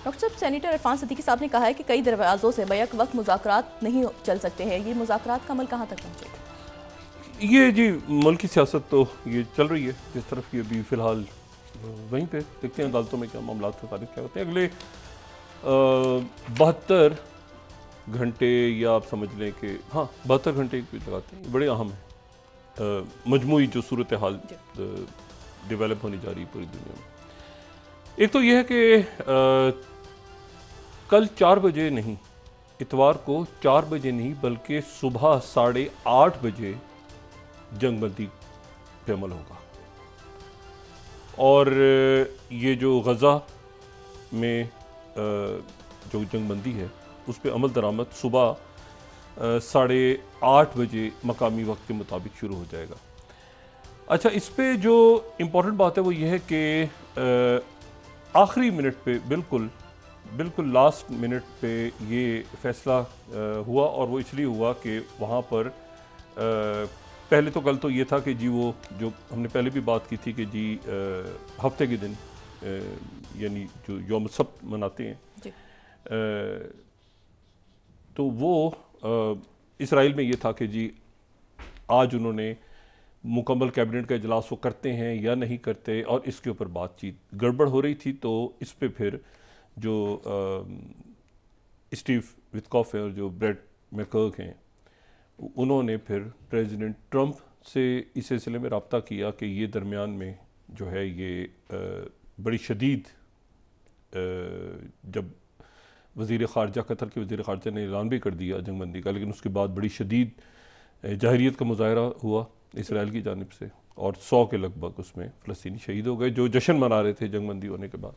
Doctor साहब, senator Irfan Siddiqui साहब ने कहा है कि कई दरवाज़ों से बैक वक्त मुज़ाकरात नहीं चल सकते हैं। ये मुज़ाकरात का अमल कहाँ तक पहुँचेगा? ये जी मुल्क की सियासत तो ये चल रही है जिस तरफ, ये भी फ़िलहाल वहीं पे देखते हैं अदालतों में क्या मामला तारीख क्या होते हैं। अगले 72 घंटे या आप समझ लें कि हाँ 72 घंटे लगाते हैं, बड़े अहम है मजमूई जो सूरत हाल डेवलप होनी जा रही है पूरी दुनिया में। एक तो यह है कि कल 4 बजे नहीं, इतवार को 4 बजे नहीं बल्कि सुबह 8:30 बजे जंगबंदी पे अमल होगा। और ये जो गज़ा में जो जंगबंदी है उस पर अमल दरामद सुबह 8:30 बजे मकामी वक्त के मुताबिक शुरू हो जाएगा। अच्छा, इस पे जो इम्पोर्टेंट बात है वो ये है कि आखिरी मिनट पे बिल्कुल लास्ट मिनट पे ये फैसला हुआ, और वो इसलिए हुआ कि वहाँ पर पहले तो कल तो ये था कि जी वो जो हमने पहले भी बात की थी कि जी हफ्ते के दिन यानी जो यौम सब्त मनाते हैं तो वो इसराइल में ये था कि जी आज उन्होंने मुकम्मल कैबिनेट का इजलास वो करते हैं या नहीं करते, और इसके ऊपर बातचीत गड़बड़ हो रही थी। तो इस पे फिर जो स्टीव विटकॉफ है और जो ब्रेट मैककर्क हैं उन्होंने फिर प्रेसिडेंट ट्रंप से इस सिलसिले में रब्ता किया कि ये दरमियान में जो है ये बड़ी शदीद जब वज़ीर ख़ारजा कतर के वज़ीर ख़ारजा ने ऐलान भी कर दिया जंगबंदी का, लेकिन उसके बाद बड़ी शदीद जाहिरियत का मुज़ाहरा हुआ इसराइल की जानिब से, और 100 के लगभग उसमें फ़लस्तीनी शहीद हो गए जो जश्न मना रहे थे जंगबंदी होने के बाद।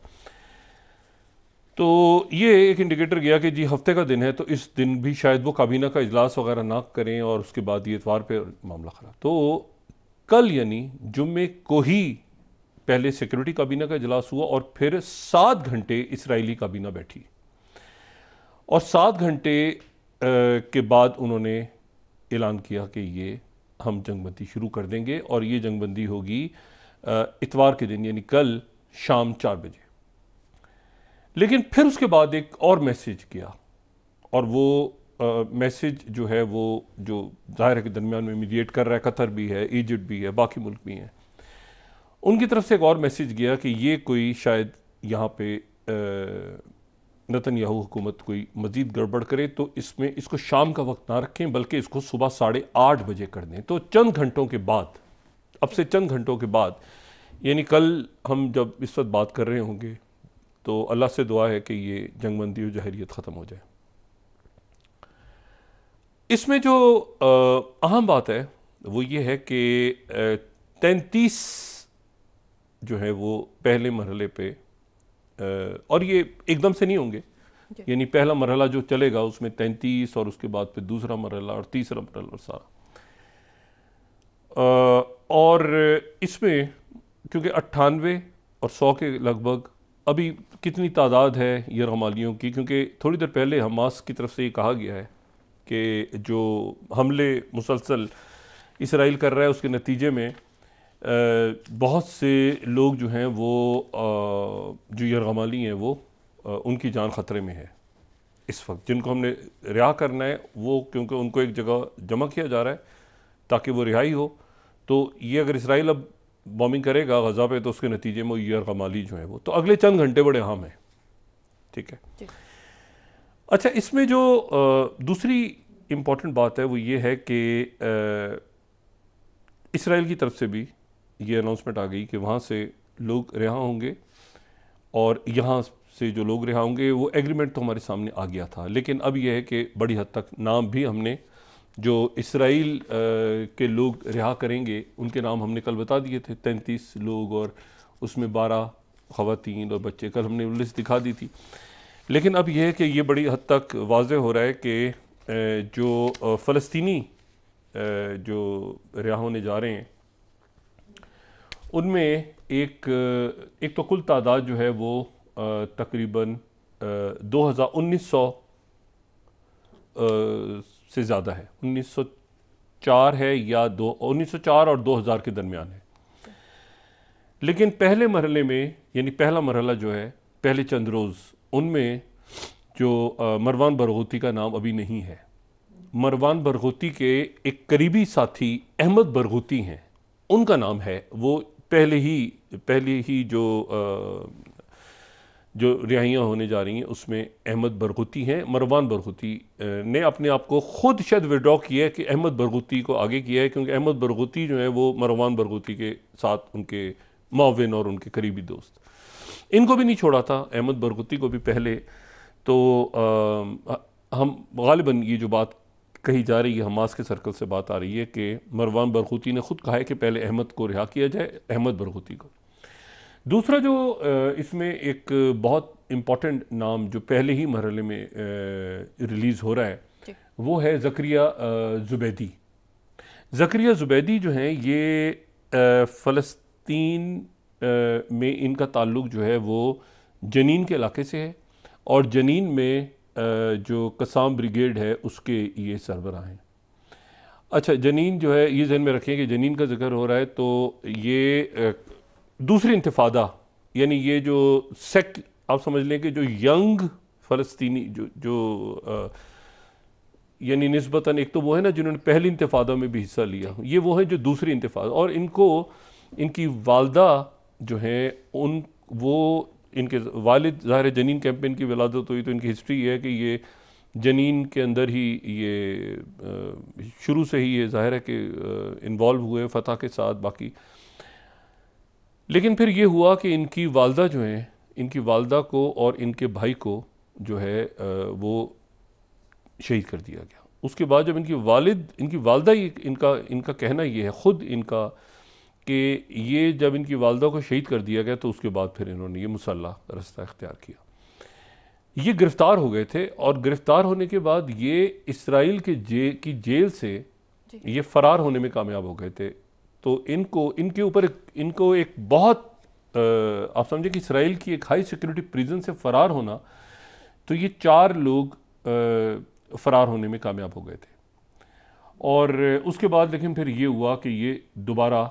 तो ये एक इंडिकेटर गया कि जी हफ्ते का दिन है, तो इस दिन भी शायद वो काबीना का इजलास वगैरह ना करें, और उसके बाद ये इतवार पे मामला ख़राब। तो कल यानी जुम्मे को ही पहले सिक्योरिटी काबीना का इजलास हुआ, और फिर 7 घंटे इसराइली काबीना बैठी, और 7 घंटे के बाद उन्होंने ऐलान किया कि ये हम जंगबंदी शुरू कर देंगे, और ये जंगबंदी होगी इतवार के दिन यानी कल शाम 4 बजे। लेकिन फिर उसके बाद एक और मैसेज किया, और वो मैसेज जो है वो जो ज़ाहिर है कि दरमियान में मीडिएट कर रहा है, कतर भी है, इजिप्ट भी है, बाकी मुल्क भी हैं, उनकी तरफ से एक और मैसेज गया कि ये कोई शायद यहाँ पे नेतन्याहू हुकूमत कोई मज़ीद गड़बड़ करे तो इसमें इसको शाम का वक्त ना रखें बल्कि इसको सुबह 8:30 बजे कर दें। तो चंद घंटों के बाद, अब से चंद घंटों के बाद, यानी कल हम जब इस वक्त बात कर रहे होंगे तो अल्लाह से दुआ है कि ये जंगबंदी और जहरीत ख़त्म हो जाए। इसमें जो अहम बात है वो ये है कि 33 जो है वो पहले मरहले पे, और ये एकदम से नहीं होंगे, यानी पहला मरहला जो चलेगा उसमें 33 और उसके बाद फिर दूसरा मरहला और तीसरा मरहला और सारा, और इसमें क्योंकि 98 और 100 के लगभग अभी कितनी तादाद है यरगमालियों की, क्योंकि थोड़ी देर पहले हमास की तरफ से ये कहा गया है कि जो हमले मुसलसल इसराइल कर रहा है उसके नतीजे में बहुत से लोग जो हैं वो जो यरगमाली हैं वो उनकी जान ख़तरे में है इस वक्त, जिनको हमने रिहा करना है वो, क्योंकि उनको एक जगह जमा किया जा रहा है ताकि वो रिहाई हो। तो ये अगर इसराइल अब बॉम्बिंग करेगा गज़ा पे तो उसके नतीजे में यरगमाली जो है वो, तो अगले चंद घंटे बड़े अहम हैं। ठीक है। अच्छा, इसमें जो दूसरी इम्पॉर्टेंट बात है वो ये है कि इसराइल की तरफ से भी ये अनाउंसमेंट आ गई कि वहाँ से लोग रिहा होंगे, और यहाँ से जो लोग रिहा होंगे वो एग्रीमेंट तो हमारे सामने आ गया था, लेकिन अब यह है कि बड़ी हद तक नाम भी हमने जो इसराइल के लोग रिहा करेंगे उनके नाम हमने कल बता दिए थे, 33 लोग, और उसमें 12 ख़वातीन और बच्चे, कल हमने लिस्ट दिखा दी थी। लेकिन अब यह है कि ये बड़ी हद तक वाज़े हो रहा है कि जो फ़लस्तीनी जो रिहा होने जा रहे हैं उनमें एक तो कुल तादाद जो है वो तकरीबन 1900 से ज़्यादा है, 1904 है या 1904 और 2000 के दरमियान है। लेकिन पहले मरहले में, यानी पहला मरहला जो है पहले चंद रोज़ उनमें जो मरवान बरगोती का नाम अभी नहीं है। मरवान बरगोती के एक करीबी साथी अहमद बरगोती हैं, उनका नाम है। वो पहले ही जो रिहाइयाँ होने जा रही हैं उसमें अहमद बरगोती हैं। मरवान बरगोती ने अपने आप को खुद शायद विड्रॉ किया है कि अहमद बरगोती को आगे किया है, क्योंकि अहमद बरगोती जो है वो मरवान बरगोती के साथ उनके मुआविन और उनके करीबी दोस्त। इनको भी नहीं छोड़ा था, अहमद बरगोती को भी पहले। तो हम गालिबन ये जो बात कही जा रही है, हमास के सर्कल से बात आ रही है कि मरवान बरगोती ने खुद कहा है कि पहले अहमद को रिहा किया जाए, अहमद बरगोती को। दूसरा जो इसमें एक बहुत इम्पॉर्टेंट नाम जो पहले ही मरहले में रिलीज़ हो रहा है वो है ज़करिया ज़ुबैदी। ज़करिया ज़ुबैदी जो हैं ये फ़लस्तीन में इनका ताल्लुक़ जो है वो जनीन के इलाके से है, और जनीन में जो कसाम ब्रिगेड है उसके ये सरबराह हैं। अच्छा, जनीन जो है ये ज़हन में रखें कि जनीन का जिक्र हो रहा है तो ये दूसरी इंतिफादा, यानी ये जो आप समझ लें कि जो यंग फ़लस्तीनी जो यानी निस्बतन, एक तो वो है ना जिन्होंने पहली इंतिफादा में भी हिस्सा लिया, ये वो है जो दूसरी इंतिफादा। और इनकी वालदा जो है वो इनके वालिद ज़ाहिर जनीन कैंपेन की विलादत हुई, तो इनकी हिस्ट्री ये है कि ये जनीन के अंदर ही ये शुरू से ही ये ज़ाहिर है कि इन्वॉल्व हुए फ़तह के साथ बाकी। लेकिन फिर ये हुआ कि इनकी वालदा जो है, इनकी वालदा को और इनके भाई को जो है वो शहीद कर दिया गया। उसके बाद जब इनकी वालदा ही इनका कहना ये है ख़ुद इनका कि ये जब इनकी वालदा को शहीद कर दिया गया तो उसके बाद फिर इन्होंने ये मुसल्लह रास्ता इख्तियार किया। ये गिरफ़्तार हो गए थे, और गिरफ़्तार होने के बाद ये इसराइल की जेल से ये फ़रार होने में कामयाब हो गए थे। तो इनके ऊपर एक बहुत आप समझे कि इसराइल की एक हाई सिक्योरिटी प्रिजन से फ़रार होना, तो ये 4 लोग फ़रार होने में कामयाब हो गए थे। और उसके बाद लेकिन फिर ये हुआ कि ये दोबारा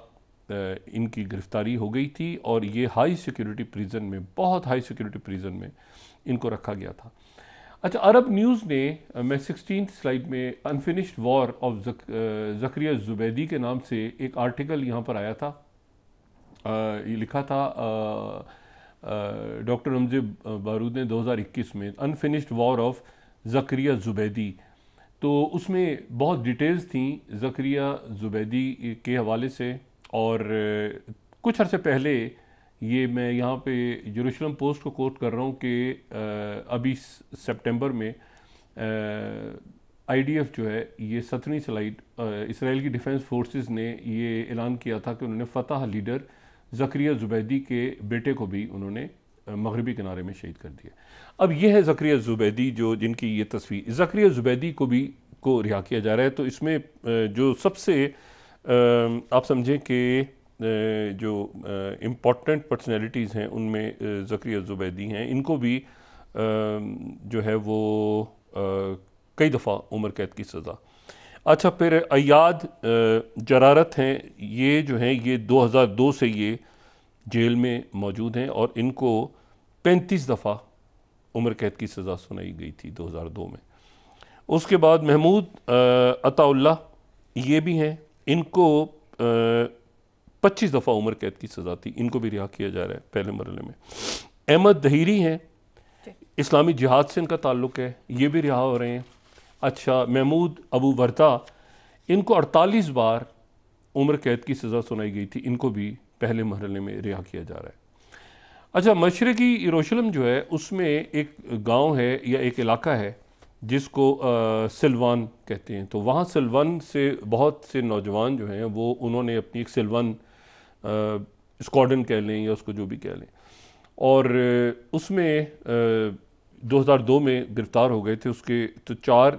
इनकी गिरफ़्तारी हो गई थी, और ये हाई सिक्योरिटी प्रिजन में, बहुत हाई सिक्योरिटी प्रिजन में इनको रखा गया था। अच्छा, अरब न्यूज़ ने, मैं 16th स्लाइड में अनफिनिश्ड वॉर ऑफ ज़करिया ज़ुबैदी के नाम से एक आर्टिकल यहाँ पर आया था। ये लिखा था डॉक्टर रमज़े बारूद ने 2021 में, अनफिनिश्ड वॉर ऑफ ज़करिया ज़ुबैदी। तो उसमें बहुत डिटेल्स थी ज़करिया ज़ुबैदी के हवाले से। और कुछ अर्से पहले, ये मैं यहाँ पे जेरूशलम पोस्ट को कोट कर रहा हूँ कि अभी सितंबर में IDF जो है ये 17वीं स्लाइड इसराइल की डिफेंस फोर्सेस ने ये ऐलान किया था कि उन्होंने फ़तह लीडर ज़करिया ज़ुबैदी के बेटे को भी उन्होंने मगरबी किनारे में शहीद कर दिया। अब ये है ज़करिया ज़ुबैदी जिनकी ये तस्वीर, ज़करिया ज़ुबैदी को रिहा किया जा रहा है। तो इसमें जो सबसे आप समझें कि जो इम्पॉर्टेंट पर्सनैलिटीज़ हैं उनमें ज़करिया ज़ुबैदी हैं। इनको भी जो है वो कई दफ़ा उम्र कैद की सज़ा। अच्छा, फिर अयाद जरारत हैं, ये जो हैं ये 2002 से ये जेल में मौजूद हैं, और इनको 35 दफ़ा उम्र कैद की सज़ा सुनाई गई थी 2002 में। उसके बाद महमूद अताउल्लाह ये भी हैं, इनको 25 दफ़ा उम्र कैद की सज़ा थी, इनको भी रिहा किया जा रहा है पहले मरहले में। अहमद दहीरी हैं, इस्लामी जिहाद से इनका ताल्लुक़ है, ये भी रिहा हो रहे हैं। अच्छा, महमूद अबू वर्दा, इनको 48 बार उम्र कैद की सज़ा सुनाई गई थी, इनको भी पहले मरहले में रिहा किया जा रहा है। अच्छा, मशरक़ी यरूशलेम जो है उसमें एक गाँव है या एक इलाका है जिसको सिल्वान कहते हैं। तो वहाँ सिल्वान से बहुत से नौजवान जो हैं वो उन्होंने अपनी एक सिल्वान स्क्वाड्रन कह लें या उसको जो भी कह लें, और उसमें 2002 में गिरफ़्तार हो गए थे। उसके तो 4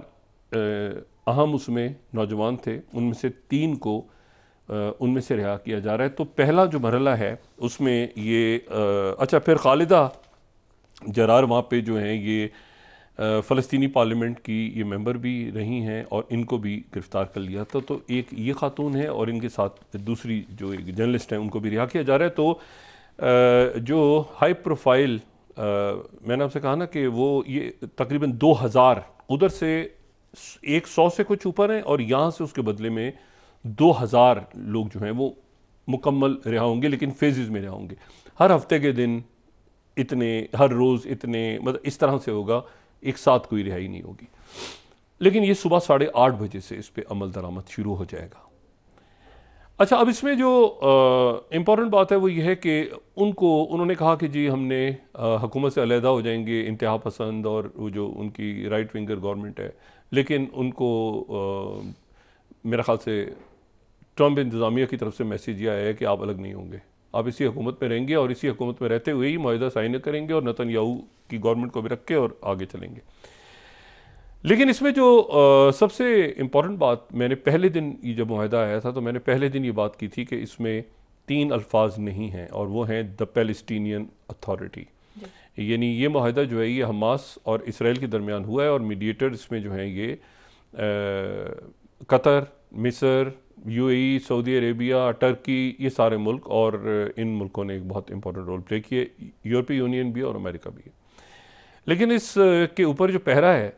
अहम उसमें नौजवान थे, उनमें से 3 को उनमें से रिहा किया जा रहा है। तो पहला जो मरहला है उसमें ये अच्छा, फिर खालिदा जरार वहाँ पे जो हैं ये फ़लस्तीनी पार्लियामेंट की ये मेंबर भी रही हैं, और इनको भी गिरफ़्तार कर लिया था। तो एक ये खातून है, और इनके साथ दूसरी जो एक जर्नलिस्ट हैं उनको भी रिहा किया जा रहा है। तो जो हाई प्रोफाइल मैंने आपसे कहा ना कि वो ये तकरीबन 2000 उधर से 100 से कुछ ऊपर हैं और यहाँ से उसके बदले में 2000 लोग जो हैं वो मुकम्मल रिहा होंगे, लेकिन फेजेस में रिहा होंगे। हर हफ्ते के दिन इतने, हर रोज़ इतने, मतलब इस तरह से होगा, एक साथ कोई रिहाई नहीं होगी। लेकिन ये सुबह 8:30 बजे से इस पर अमल दरामद शुरू हो जाएगा। अच्छा, अब इसमें जो इम्पॉर्टेंट बात है वो ये है कि उन्होंने कहा कि जी हमने हुकूमत से अलहदा हो जाएंगे, इंतहा पसंद और वो जो उनकी राइट विंगर गवर्नमेंट है, लेकिन उनको मेरा ख्याल से ट्रंप इंतज़ामिया की तरफ से मैसेज ये आया है कि आप अलग नहीं होंगे, आप इसी हुकूमत में रहेंगे और इसी हुकूमत में रहते हुए ही मुआहिदा साइन करेंगे और नेतन्याहू की गवर्नमेंट को भी रख के और आगे चलेंगे। लेकिन इसमें जो सबसे इम्पॉर्टेंट बात, मैंने पहले दिन ये जब मुआहिदा आया था तो मैंने पहले दिन ये बात की थी कि इसमें 3 अल्फाज नहीं हैं और वो हैं द पैलेस्टीनियन अथॉरिटी। यानी ये मुआहिदा जो है ये हमास और इसराइल के दरमियान हुआ है और मीडिएटर इसमें जो हैं ये कतर, मिस्र, यूएई, सऊदी अरेबिया, टर्की, ये सारे मुल्क, और इन मुल्कों ने एक बहुत इंपॉर्टेंट रोल प्ले किए, यूरोपीय यूनियन भी और अमेरिका भी। लेकिन इस के ऊपर जो पहरा है,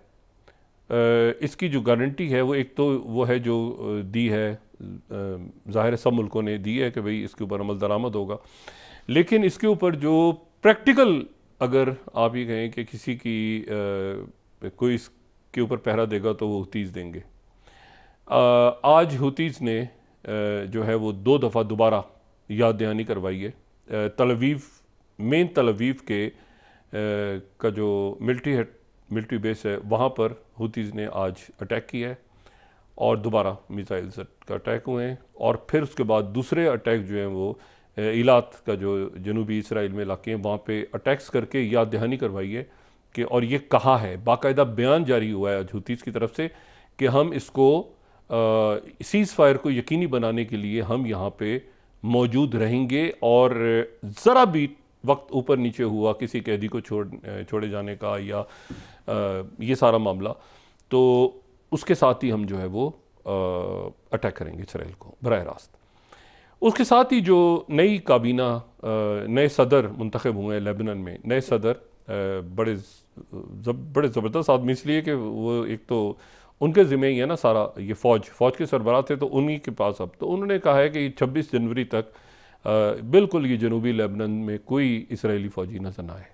इसकी जो गारंटी है वो एक तो वो है जो दी है, ज़ाहिर सब मुल्कों ने दी है कि भाई इसके ऊपर अमल दरामद होगा, लेकिन इसके ऊपर जो प्रैक्टिकल, अगर आप ये कहें कि किसी की कोई इसके ऊपर पहरा देगा तो वो हुतीज़ देंगे। आज हुतीज़ ने जो है वो 2 दफ़ा दोबारा याद दहानी करवाई है। मेन तल अवीव के का जो मिलिट्री बेस है वहाँ पर हुतीज़ ने आज अटैक किया है और दोबारा मिसाइल का अटैक हुए हैं, और फिर उसके बाद दूसरे अटैक जो हैं वो इलात का जो जनूबी इसराइल में इलाके हैं वहाँ पे अटैक्स करके याद दहानी करवाई है कि, और ये कहा है, बाकायदा बयान जारी हुआ है आज हुतीज़ की तरफ से कि हम इसको सीज़ फायर को यकीनी बनाने के लिए हम यहाँ पे मौजूद रहेंगे और ज़रा भी वक्त ऊपर नीचे हुआ किसी कैदी को छोड़े जाने का या ये सारा मामला, तो उसके साथ ही हम जो है वो अटैक करेंगे इसराइल को बराह रास्त। उसके साथ ही जो नई काबीना, नए सदर मुंतखब हुए हैं लेबनान में, नए सदर बड़े ज़बरदस्त आदमी, इसलिए कि वो एक तो उनके ज़िम्मे ही है ना सारा, ये फ़ौज के सरबराह थे तो उन्हीं के पास। अब तो उन्होंने कहा है कि 26 जनवरी तक बिल्कुल ये जनूबी लेबनान में कोई इसराइली फ़ौजी नजर ना आए,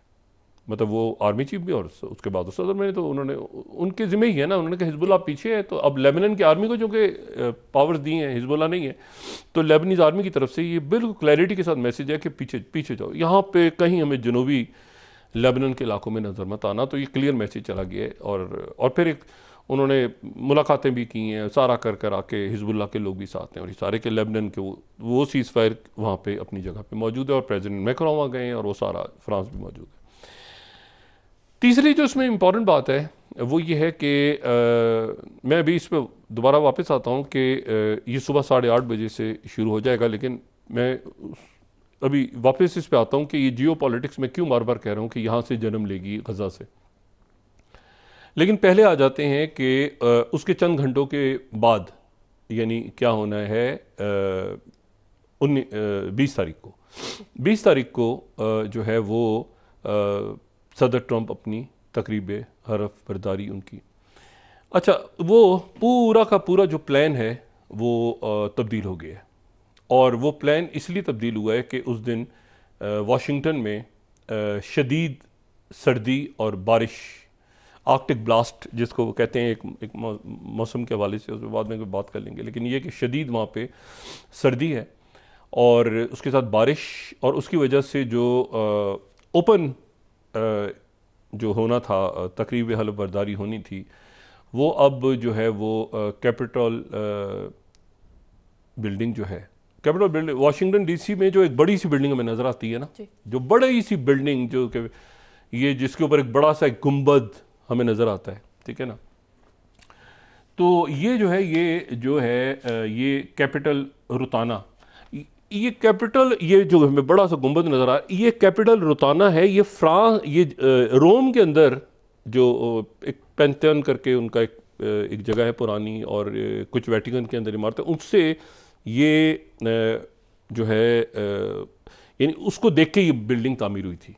मतलब वो आर्मी चीफ भी और उसके बाद सदर में, तो उन्होंने उनके ज़िम्मे ही है ना, उन्होंने कहा हिजबुल्लाह पीछे है, तो अब लेबनान की आर्मी को जो कि पावर्स दी हैं, हिजबुल्लाह नहीं है, तो लेबनीज़ आर्मी की तरफ से ये बिल्कुल क्लैरिटी के साथ मैसेज है कि पीछे जाओ, यहाँ पे कहीं हमें जनूबी लेबनान के इलाकों में नज़र मत आना। तो ये क्लियर मैसेज चला गया है। और फिर एक उन्होंने मुलाकातें भी की हैं, सारा कर आके हिजबुल्लाह के लोग भी साथ हैं, और ये सारे के लेबनान के वो सीज़ फायर वहाँ पे अपनी जगह पे मौजूद है, और प्रेसिडेंट मैक्रोन वहाँ गए हैं, और वो सारा फ्रांस भी मौजूद है। तीसरी जो इसमें इम्पॉर्टेंट बात है वो ये है कि मैं अभी इस पर दोबारा वापस आता हूँ कि ये सुबह 8:30 बजे से शुरू हो जाएगा, लेकिन मैं अभी वापस इस पर आता हूँ कि ये जियो पॉलिटिक्स में क्यों बार बार कह रहा हूँ कि यहाँ से जन्म लेगी गज़ा से। लेकिन पहले आ जाते हैं कि उसके चंद घंटों के बाद, यानी क्या होना है 20 तारीख को जो है वो सदर ट्रंप अपनी तकरीब हरफ बरदारी उनकी, अच्छा वो पूरा का पूरा जो प्लान है वो तब्दील हो गया है। और वो प्लान इसलिए तब्दील हुआ है कि उस दिन वाशिंगटन में शदीद सर्दी और बारिश, आर्कटिक ब्लास्ट जिसको वो कहते हैं, एक मौसम के हवाले से उसके बाद में बात कर लेंगे, लेकिन ये कि शदीद वहाँ पे सर्दी है और उसके साथ बारिश, और उसकी वजह से जो ओपन जो होना था, तकरीब हलफ बरदारी होनी थी, वो अब जो है वो कैपिटल बिल्डिंग जो है, कैपिटल बिल्डिंग वाशिंगटन डीसी में जो एक बड़ी सी बिल्डिंग हमें नज़र आती है ना, जो बड़ी सी बिल्डिंग जो कि ये जिसके ऊपर एक बड़ा सा एक गुंबद हमें नज़र आता है, ठीक है ना, तो ये जो है ये कैपिटल रुताना, ये कैपिटल, ये जो हमें बड़ा सा गुंबद नज़र आ रहा है, ये कैपिटल रुताना है। ये रोम के अंदर जो एक पेंथेन करके उनका एक जगह है पुरानी, और कुछ वेटिकन के अंदर इमारत है, उससे ये जो है यानी उसको देख के ये बिल्डिंग तामीर हुई थी।